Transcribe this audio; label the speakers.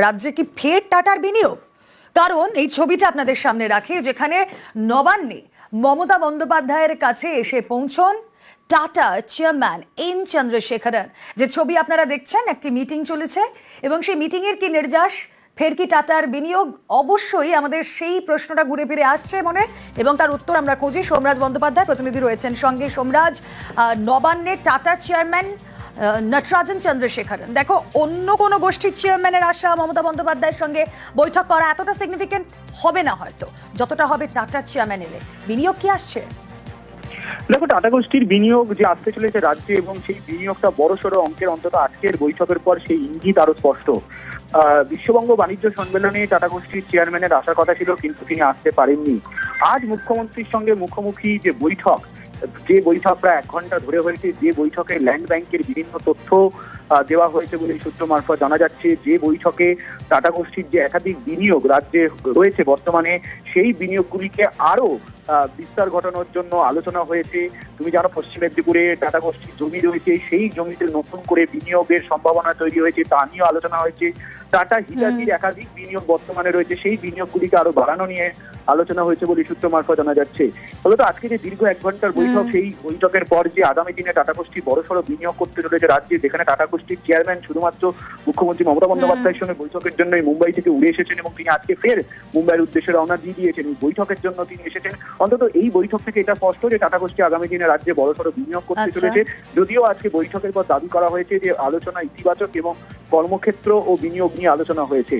Speaker 1: রাজ্যে কি ফের টাটার বিনিয়োগ? কারণ এই ছবিটা আপনাদের সামনে রাখি, যেখানে নবান্নে মমতা বন্দ্যোপাধ্যায়ের কাছে এসে পৌঁছন টাটা চেয়ারম্যান এন চন্দ্রশেখরন। যে ছবি আপনারা দেখছেন, একটি মিটিং চলেছে এবং সেই মিটিংয়ের কি নির্যাস, ফের কি টাটার বিনিয়োগ? অবশ্যই আমাদের সেই প্রশ্নটা ঘুরে ফিরে আসছে মনে, এবং তার উত্তর আমরা খুঁজি। সোমরাজ বন্দ্যোপাধ্যায় প্রতিনিধি রয়েছেন সঙ্গে। সোমরাজ, নবান্নে টাটা চেয়ারম্যান নটরাজন চন্দ্রশেখরন, দেখো অন্য কোনো গোষ্ঠীর চেয়ারম্যানের আশা মমতা বন্দ্যোপাধ্যায়ের সঙ্গে বৈঠক করা এতটা সিগনিফিকেন্ট হবে না হয়তো, যতটা হবে টাটা চেয়ারম্যান এলে। বিনিয়োগ কি আসছে?
Speaker 2: দেখো, টাটা গোষ্ঠীর বিনিয়োগ যে আসতে চলেছে রাজ্যে, এবং সেই বিনিয়োগটা বড়সড় অঙ্কের, অন্তত আজকের বৈঠকের পর সেই ইঙ্গিত আরো স্পষ্ট। বিশ্ববঙ্গ বাণিজ্য সম্মেলনে টাটা গোষ্ঠীর চেয়ারম্যানের আসার কথা ছিল, কিন্তু তিনি আসতে পারেননি। আজ মুখ্যমন্ত্রীর সঙ্গে মুখোমুখি যে বৈঠক প্রায় 1 ঘন্টা ধরে হয়েছে, যে বৈঠকে ল্যান্ড ব্যাংকের বিভিন্ন তথ্য দেওয়া হয়েছে বলে সূত্র মারফত জানা যাচ্ছে, যে বৈঠকে টাটা গোষ্ঠীর যে একাধিক বিনিয়োগ রাজ্যে রয়েছে বর্তমানে, সেই বিনিয়োগগুলিকে আরো বিস্তার ঘটানোর জন্য আলোচনা হয়েছে। তুমি জানো, পশ্চিম মেদিনীপুরে টাটা গোষ্ঠীর জমি রয়েছে, সেই জমিতে নতুন করে বিনিয়োগের সম্ভাবনা তৈরি হয়েছে, তা নিয়েও আলোচনা হয়েছে। টাটা হিটাচির একাধিক বিনিয়োগ বর্তমানে রয়েছে, সেই বিনিয়োগগুলিকে আরো বাড়ানো নিয়ে আলোচনা হয়েছে বলে সূত্র মারফত জানা যাচ্ছে। ফলত আজকে যে দীর্ঘ 1 ঘন্টার বৈঠক, সেই বৈঠকের পর যে আগামী দিনে টাটা গোষ্ঠী বড়সড় বিনিয়োগ করতে চলেছে রাজ্যে, যেখানে টাটা গোষ্ঠীর চেয়ারম্যান শুধুমাত্র মুখ্যমন্ত্রী মমতা বন্দ্যোপাধ্যায়ের সঙ্গে বৈঠকের জন্যই মুম্বাই থেকে উড়ে এসেছেন, এবং তিনি আজকে ফের মুম্বাইয়ের উদ্দেশ্যে রওনা দিয়ে দিয়েছেন। এই বৈঠকের জন্য তিনি এসেছেন। অন্তত এই বৈঠক থেকে এটা স্পষ্ট যে টাটা গোষ্ঠী আগামী দিনে রাজ্যে বড়সড় বিনিয়োগ করতে চলেছে। যদিও আজকে বৈঠকের পর দাবি করা হয়েছে যে আলোচনা ইতিবাচক এবং কর্মক্ষেত্র ও বিনিয়োগ নিয়ে আলোচনা হয়েছে।